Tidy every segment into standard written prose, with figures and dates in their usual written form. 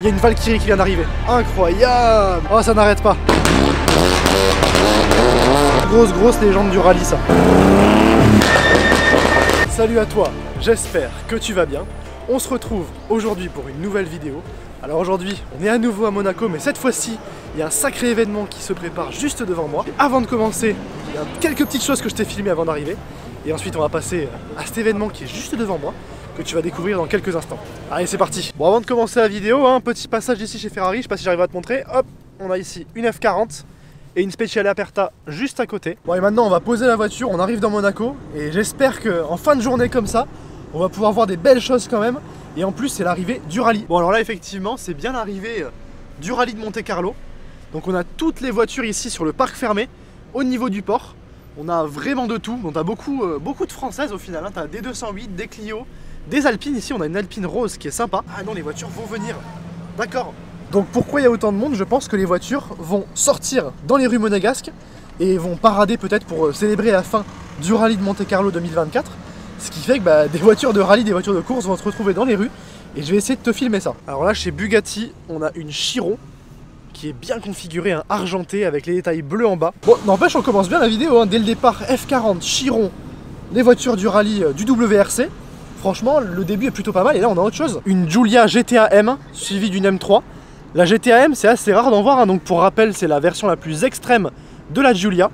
y a une Valkyrie qui vient d'arriver. Incroyable. Oh, ça n'arrête pas. Grosse légende du rallye, ça. Salut à toi, j'espère que tu vas bien. On se retrouve aujourd'hui pour une nouvelle vidéo. Alors aujourd'hui, on est à nouveau à Monaco, mais cette fois-ci, il y a un sacré événement qui se prépare juste devant moi. Et avant de commencer, il y a quelques petites choses que je t'ai filmées avant d'arriver. Et ensuite, on va passer à cet événement qui est juste devant moi, que tu vas découvrir dans quelques instants. Allez, c'est parti. Bon, avant de commencer la vidéo, un petit passage ici chez Ferrari, je sais pas si j'arrive à te montrer. Hop, on a ici une F40 et une Speciale Aperta juste à côté. Bon, et maintenant, on va poser la voiture, on arrive dans Monaco, et j'espère qu'en fin de journée comme ça, on va pouvoir voir des belles choses quand même. Et en plus, c'est l'arrivée du rallye. Bon, alors là, effectivement, c'est bien l'arrivée du rallye de Monte-Carlo. Donc on a toutes les voitures ici sur le parc fermé, au niveau du port. On a vraiment de tout. Donc on a beaucoup de françaises au final, hein. Tu as des 208, des Clio, des Alpines. Ici, on a une Alpine rose qui est sympa. Ah non, les voitures vont venir. D'accord. Donc pourquoi il y a autant de monde? Je pense que les voitures vont sortir dans les rues monégasques et vont parader peut-être pour célébrer la fin du rallye de Monte-Carlo 2024. Ce qui fait que des voitures de rallye, des voitures de course vont se retrouver dans les rues. Et je vais essayer de te filmer ça. Alors là, chez Bugatti, on a une Chiron qui est bien configurée, un argenté avec les détails bleus en bas. Bon, n'empêche, on commence bien la vidéo, hein. Dès le départ, F40, Chiron, les voitures du rallye du WRC. Franchement, le début est plutôt pas mal. Et là, on a autre chose. Une Giulia GTA M suivie d'une M3. La GTA M, c'est assez rare d'en voir, hein. Donc pour rappel, c'est la version la plus extrême de la Giulia.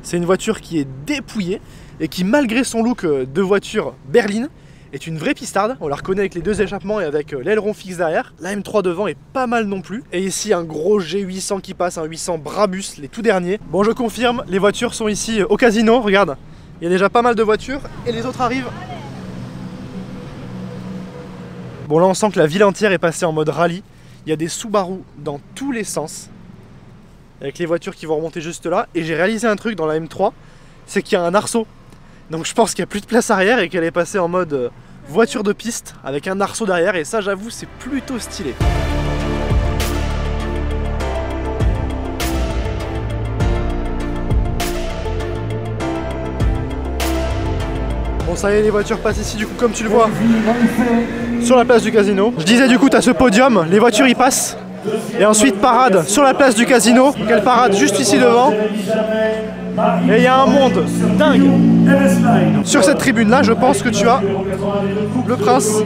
C'est une voiture qui est dépouillée et qui, malgré son look de voiture berline, est une vraie pistarde. On la reconnaît avec les deux échappements et avec l'aileron fixe derrière. La M3 devant est pas mal non plus. Et ici, un gros G800 qui passe, un 800 Brabus, les tout derniers. Bon, je confirme, les voitures sont ici au casino. Regarde, il y a déjà pas mal de voitures et les autres arrivent. Bon, là, on sent que la ville entière est passée en mode rallye. Il y a des Subaru dans tous les sens, avec les voitures qui vont remonter juste là. Et j'ai réalisé un truc dans la M3, c'est qu'il y a un arceau. Donc je pense qu'il n'y a plus de place arrière et qu'elle est passée en mode voiture de piste avec un arceau derrière, et ça, j'avoue, c'est plutôt stylé. Bon, ça y est, les voitures passent ici du coup, comme tu le vois, sur la place du casino. Je disais, du coup, tu as ce podium, les voitures y passent. Et ensuite parade sur la place du casino. Donc elle parade juste ici devant. Et il y a un monde dingue. Sur cette tribune là, je pense que tu as le prince.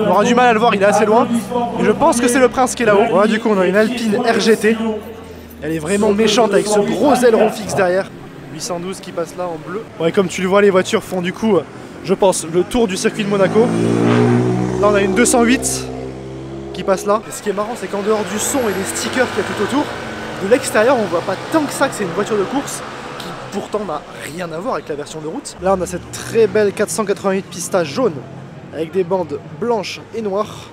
On aura du mal à le voir, il est assez loin. Et je pense que c'est le prince qui est là-haut. Voilà, du coup on a une Alpine RGT. Elle est vraiment méchante avec ce gros aileron fixe derrière. 812 qui passe là en bleu. Ouais, comme tu le vois, les voitures font du coup, je pense, le tour du circuit de Monaco. Là on a une 208 qui passe là. Et ce qui est marrant, c'est qu'en dehors du son et des stickers qu'il y a tout autour, de l'extérieur on voit pas tant que ça que c'est une voiture de course, qui pourtant n'a rien à voir avec la version de route. Là on a cette très belle 488 Pista jaune avec des bandes blanches et noires.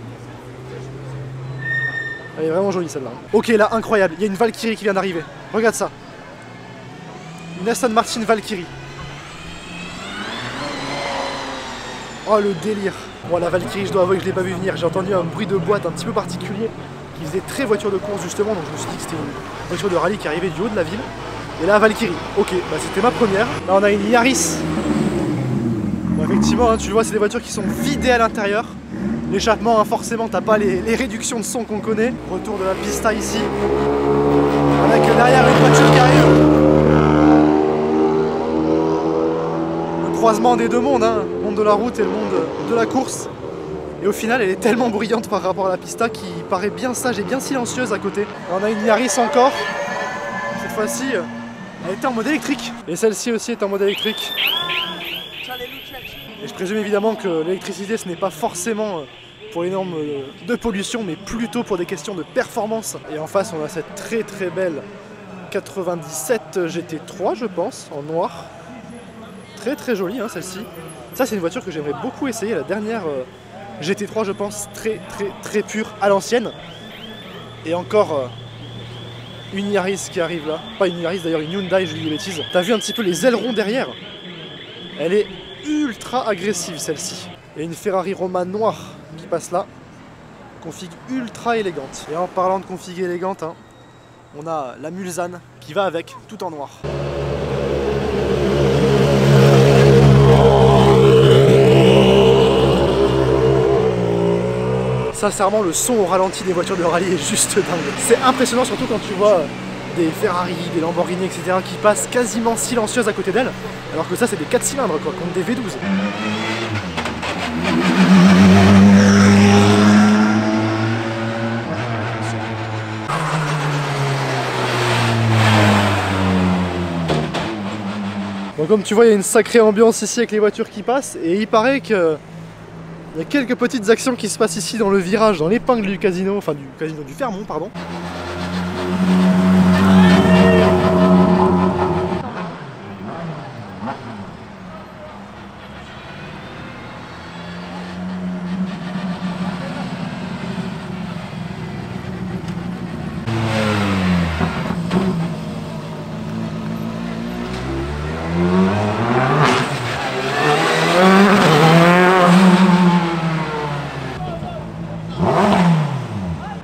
Elle est vraiment jolie celle-là. Ok, là, incroyable, il y a une Valkyrie qui vient d'arriver. Regarde ça. Une Aston Martin Valkyrie. Oh le délire. Bon, la Valkyrie, je dois avouer que je l'ai pas vu venir. J'ai entendu un bruit de boîte un petit peu particulier qui faisait très voiture de course justement, donc je me suis dit que c'était une voiture de rallye qui arrivait du haut de la ville. Et là, Valkyrie. Ok, bah c'était ma première. Là on a une Yaris. Bon, effectivement, hein, tu le vois, c'est des voitures qui sont vidées à l'intérieur. L'échappement, hein, forcément, t'as pas les réductions de son qu'on connaît. Retour de la pista ici. Avec derrière une voiture qui arrive. Le croisement des deux mondes, hein, le monde de la route et le monde de la course. Et au final, elle est tellement bruyante par rapport à la pista qui paraît bien sage et bien silencieuse à côté. Là, on a une Yaris encore. Cette fois-ci, elle était en mode électrique. Et celle-ci aussi est en mode électrique. Et je présume évidemment que l'électricité, ce n'est pas forcément pour les normes de pollution, mais plutôt pour des questions de performance. Et en face, on a cette très très belle 97 GT3, je pense, en noir. Très très jolie, hein, celle-ci. Ça, c'est une voiture que j'aimerais beaucoup essayer, la dernière GT3, je pense, très très très pure à l'ancienne. Et encore une Yaris qui arrive là. Pas une Yaris d'ailleurs, une Hyundai, je dis des bêtises. T'as vu un petit peu les ailerons derrière? Elle est ultra agressive celle-ci. Et une Ferrari Romane noire qui passe là. Config ultra élégante. Et en parlant de config élégante, hein, on a la Mulsanne qui va avec, tout en noir. sincèrement, le son au ralenti des voitures de rallye est juste dingue. C'est impressionnant, surtout quand tu vois des Ferrari, des Lamborghini, etc. qui passent quasiment silencieuses à côté d'elles, alors que ça, c'est des 4 cylindres, quoi, contre des V12. Bon, comme tu vois, il y a une sacrée ambiance ici avec les voitures qui passent, et il paraît que il y a quelques petites actions qui se passent ici dans le virage, dans l'épingle du casino, enfin du casino du Fairmont, pardon.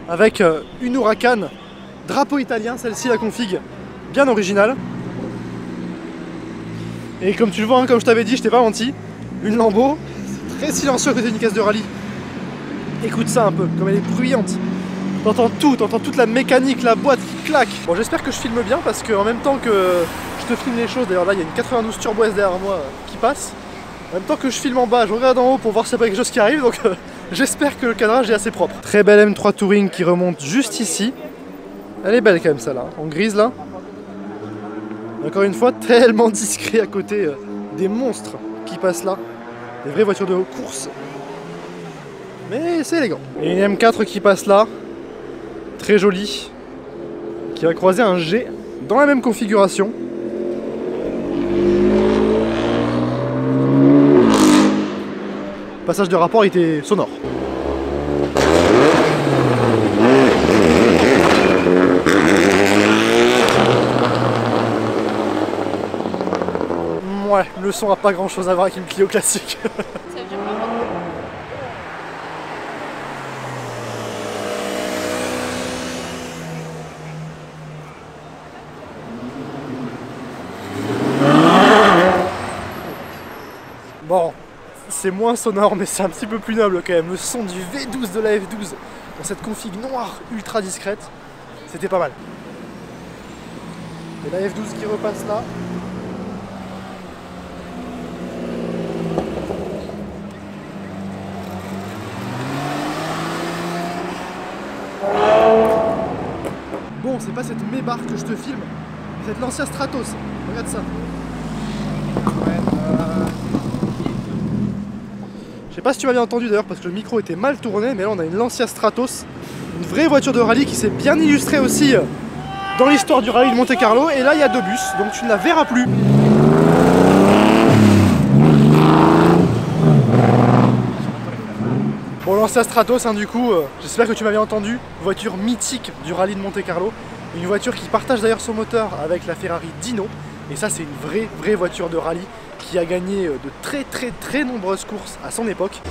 Avec une Huracan, drapeau italien, celle-ci la config bien originale. Et comme tu le vois, hein, comme je t'avais dit, je t'ai pas menti, une Lambo, très silencieux à côté d'une caisse de rallye. Écoute ça un peu, comme elle est bruyante. T'entends tout, t'entends toute la mécanique, la boîte qui claque. Bon, j'espère que je filme bien parce qu'en même temps que je te filme les choses, d'ailleurs là il y a une 92 Turbo S derrière moi qui passe. En même temps que je filme en bas, je regarde en haut pour voir s'il n'y a pas quelque chose qui arrive, donc j'espère que le cadrage est assez propre. Très belle M3 Touring qui remonte juste ici. Elle est belle quand même celle-là, en grise là. Encore une fois, tellement discret à côté des monstres qui passent là. Des vraies voitures de course. Mais c'est élégant. Et une M4 qui passe là. Très jolie. Qui va croiser un G dans la même configuration. Le passage de rapport était sonore. Ouais, le son a pas grand chose à voir avec une Clio classique. Bon, c'est moins sonore mais c'est un petit peu plus noble quand même. Le son du V12 de la F12 dans cette config noire ultra discrète, c'était pas mal. Et la F12 qui repasse là. Bon, c'est pas cette Maybach que je te filme, c'est l'ancien Stratos. Regarde ça. Je sais pas si tu m'as bien entendu d'ailleurs parce que le micro était mal tourné, mais là on a une Lancia Stratos, une vraie voiture de rallye qui s'est bien illustrée aussi dans l'histoire du rallye de Monte Carlo. Et là il y a 2 bus, donc tu ne la verras plus. Bon, Lancia Stratos, hein, du coup, j'espère que tu m'as bien entendu. Voiture mythique du rallye de Monte Carlo. Une voiture qui partage d'ailleurs son moteur avec la Ferrari Dino. Et ça c'est une vraie voiture de rallye qui a gagné de très nombreuses courses à son époque.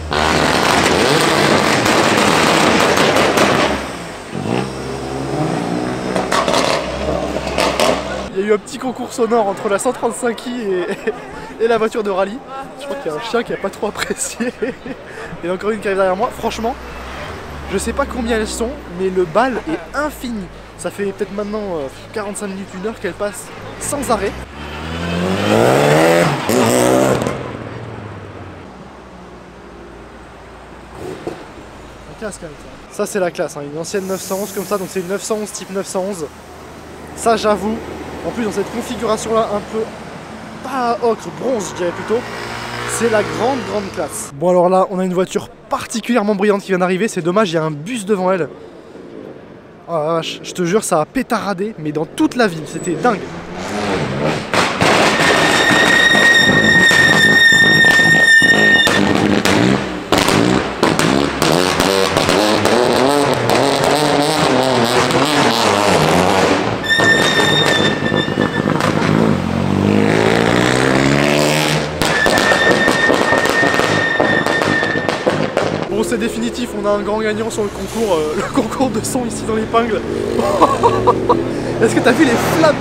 Il y a eu un petit concours sonore entre la 135i et la voiture de rallye. Je crois qu'il y a un chien qui n'a pas trop apprécié. Et encore une qui arrive derrière moi. Franchement, je sais pas combien elles sont, mais le bal est infini. Ça fait peut-être maintenant 45 minutes, 1 heure qu'elle passe sans arrêt. La classe quand même ça. Ça c'est la classe, hein. Une ancienne 911 comme ça, donc c'est une 911 type 911. Ça j'avoue, en plus dans cette configuration là un peu, pas ocre, bronze je dirais plutôt, c'est la grande classe. Bon alors là on a une voiture particulièrement brillante qui vient d'arriver, c'est dommage, il y a un bus devant elle. Oh la vache, je te jure ça a pétaradé, mais dans toute la ville, c'était dingue. Bon, c'est définitif, on a un grand gagnant sur le concours de son ici dans l'épingle. Est-ce que t'as vu les flammes?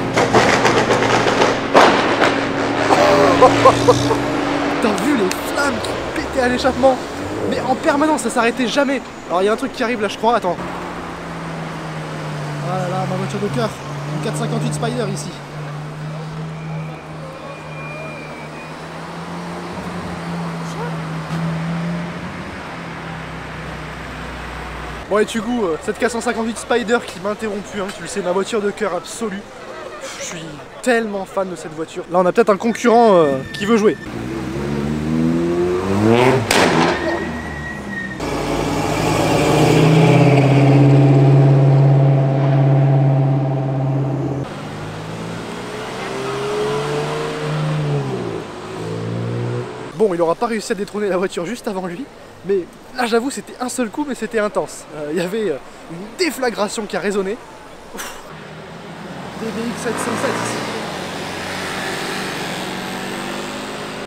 T'as vu les flammes qui pétaient à l'échappement? mais en permanence, ça s'arrêtait jamais. Alors il y a un truc qui arrive là, je crois, attends. Ah là là, ma voiture de cœur, une 458 Spider ici. Bon et du coup, cette 458 Spider qui m'a interrompu, hein, tu le sais, ma voiture de cœur absolue. Je suis tellement fan de cette voiture. Là on a peut-être un concurrent qui veut jouer. Bon, il aura pas réussi à détrôner la voiture juste avant lui, mais là j'avoue c'était un seul coup, mais c'était intense. Il y avait une déflagration qui a résonné. DBX 707 ici.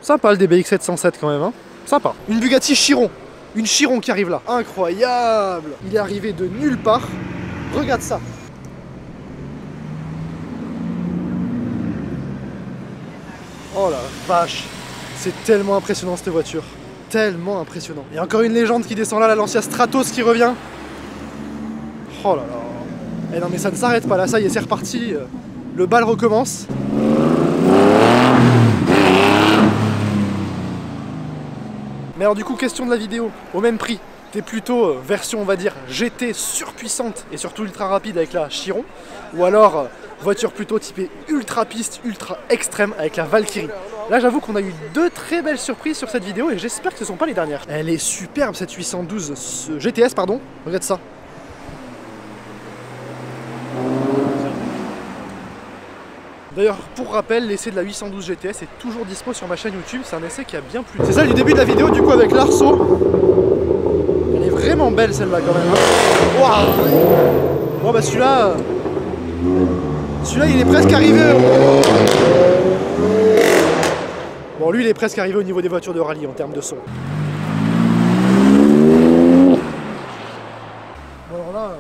Sympa le DBX 707 quand même, hein. Sympa. Une Bugatti Chiron. Une Chiron qui arrive là. Incroyable. Il est arrivé de nulle part. Regarde ça. Oh la vache. C'est tellement impressionnant cette voiture. Tellement impressionnant. Il y a encore une légende qui descend là, la Lancia Stratos qui revient. Oh là là. Eh non mais ça ne s'arrête pas là, ça y est, c'est reparti. Le bal recommence. Mais alors du coup, question de la vidéo, au même prix, t'es plutôt version on va dire GT surpuissante et surtout ultra rapide avec la Chiron, ou alors voiture plutôt typée ultra piste, ultra extrême avec la Valkyrie. Là j'avoue qu'on a eu deux très belles surprises sur cette vidéo et j'espère que ce ne sont pas les dernières. Elle est superbe cette 812 GTS pardon, regarde ça. D'ailleurs, pour rappel, l'essai de la 812 GTS est toujours dispo sur ma chaîne YouTube, c'est un essai qui a bien plu. C'est celle du début de la vidéo, du coup, avec l'Arceau. Elle est vraiment belle celle-là quand même. Waouh. Bon bah celui-là, il est presque arrivé. Bon, lui, il est presque arrivé au niveau des voitures de rallye en termes de son. Bon alors là,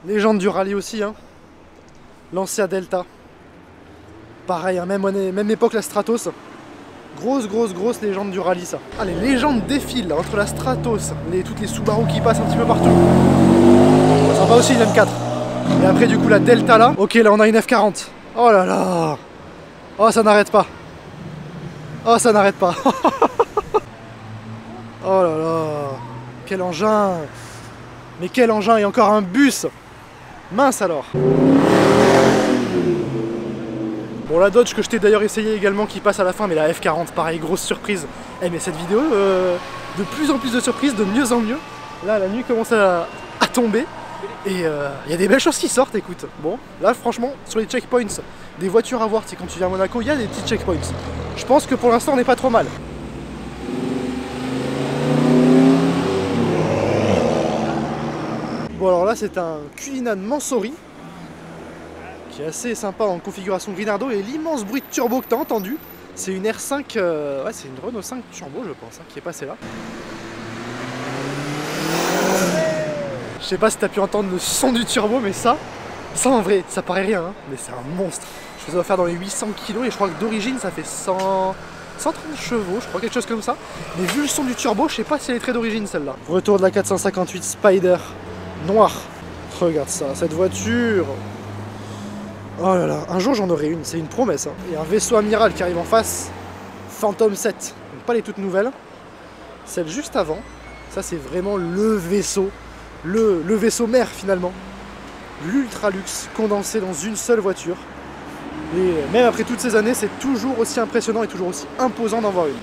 légende du rallye aussi, hein. Lancia Delta. Pareil, hein, même époque la Stratos. Grosse légende du rallye ça. Ah, les légendes défilent là, entre la Stratos, toutes les Subaru qui passent un petit peu partout. Ça va aussi une M4. Et après du coup la Delta là. Ok, là on a une F40. Oh là là. Oh, ça n'arrête pas. Oh, ça n'arrête pas. Oh là là. Quel engin. Mais quel engin. Et encore un bus. Mince alors. Bon, la Dodge que je t'ai d'ailleurs essayé également qui passe à la fin, mais la F40 pareil, grosse surprise. Eh mais cette vidéo, de plus en plus de surprises, de mieux en mieux. Là la nuit commence à tomber et il y a des belles choses qui sortent, écoute. Bon, là franchement, sur les checkpoints, des voitures à voir, tu sais, quand tu viens à Monaco, il y a des petits checkpoints. Je pense que pour l'instant on n'est pas trop mal. Bon alors là c'est un Cullinan Mansory qui est assez sympa en configuration Grinardo, et l'immense bruit de turbo que tu as entendu, c'est une R5, ouais c'est une Renault 5 Turbo je pense, hein, qui est passée là. Je sais pas si tu as pu entendre le son du turbo, mais ça en vrai, ça paraît rien, hein, mais c'est un monstre. Je pense que ça doit faire dans les 800 kg et je crois que d'origine ça fait 130 chevaux, je crois, quelque chose comme ça. Mais vu le son du turbo, je sais pas si elle est très d'origine celle-là. Retour de la 458 Spider noire. Regarde ça, cette voiture. Oh là là, un jour j'en aurai une, c'est une promesse. Hein. Il y a un vaisseau amiral qui arrive en face, Phantom 7, donc pas les toutes nouvelles. Celle juste avant, ça c'est vraiment le vaisseau mère finalement. L'ultra luxe condensé dans une seule voiture. Et même après toutes ces années, c'est toujours aussi impressionnant et toujours aussi imposant d'en voir une.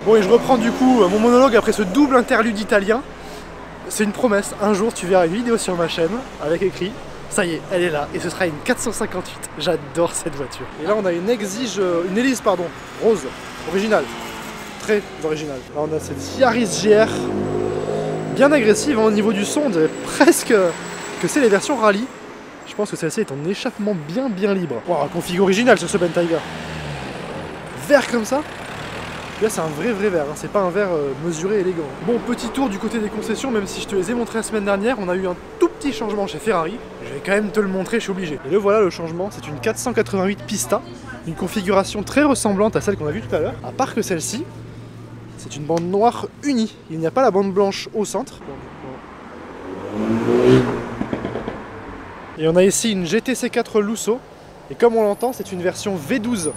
Bon, et je reprends du coup mon monologue après ce double interlude italien. C'est une promesse, un jour tu verras une vidéo sur ma chaîne avec écrit ça y est, elle est là, et ce sera une 458. J'adore cette voiture. Et là on a une Elise pardon, rose, originale, très originale. Là on a cette Yaris GR, bien agressive hein, au niveau du son, on dirait presque que c'est les versions rallye. Je pense que celle-ci est en échappement bien libre. Wow, config originale sur ce Bentayga. Vert comme ça. Là c'est un vrai verre, hein. C'est pas un verre mesuré élégant. Bon, petit tour du côté des concessions, même si je te les ai montrées la semaine dernière, on a eu un tout petit changement chez Ferrari, je vais quand même te le montrer, je suis obligé. Et le voilà le changement, c'est une 488 Pista, une configuration très ressemblante à celle qu'on a vue tout à l'heure, à part que celle-ci, c'est une bande noire unie, il n'y a pas la bande blanche au centre. Et on a ici une GTC4 Lusso, et comme on l'entend, c'est une version V12.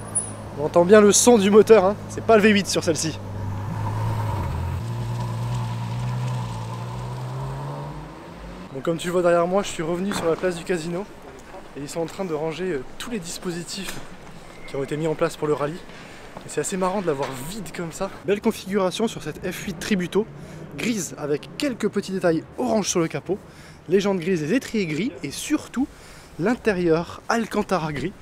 On entend bien le son du moteur, hein. C'est pas le V8 sur celle-ci. Bon, comme tu le vois derrière moi, je suis revenu sur la place du casino, et ils sont en train de ranger tous les dispositifs qui ont été mis en place pour le rallye. Et c'est assez marrant de l'avoir vide comme ça. Belle configuration sur cette F8 Tributo, grise avec quelques petits détails orange sur le capot, les jantes grises, les étriers gris et surtout l'intérieur Alcantara gris.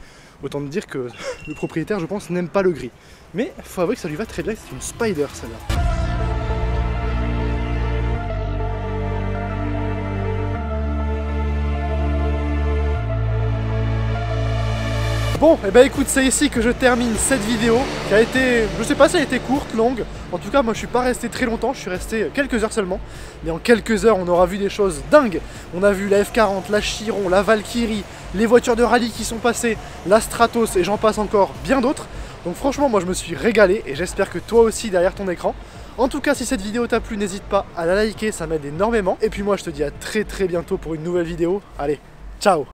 Autant te dire que le propriétaire, je pense, n'aime pas le gris. Mais il faut avouer que ça lui va très bien, c'est une Spider celle-là. Bon, et bah écoute, c'est ici que je termine cette vidéo qui a été, je sais pas si elle a été courte, longue. En tout cas, moi je suis pas resté très longtemps, je suis resté quelques heures seulement. Mais en quelques heures, on aura vu des choses dingues. On a vu la F40, la Chiron, la Valkyrie, les voitures de rallye qui sont passées, la Stratos et j'en passe encore bien d'autres. Donc franchement, moi je me suis régalé et j'espère que toi aussi derrière ton écran. En tout cas, si cette vidéo t'a plu, n'hésite pas à la liker, ça m'aide énormément. Et puis moi, je te dis à très bientôt pour une nouvelle vidéo. Allez, ciao!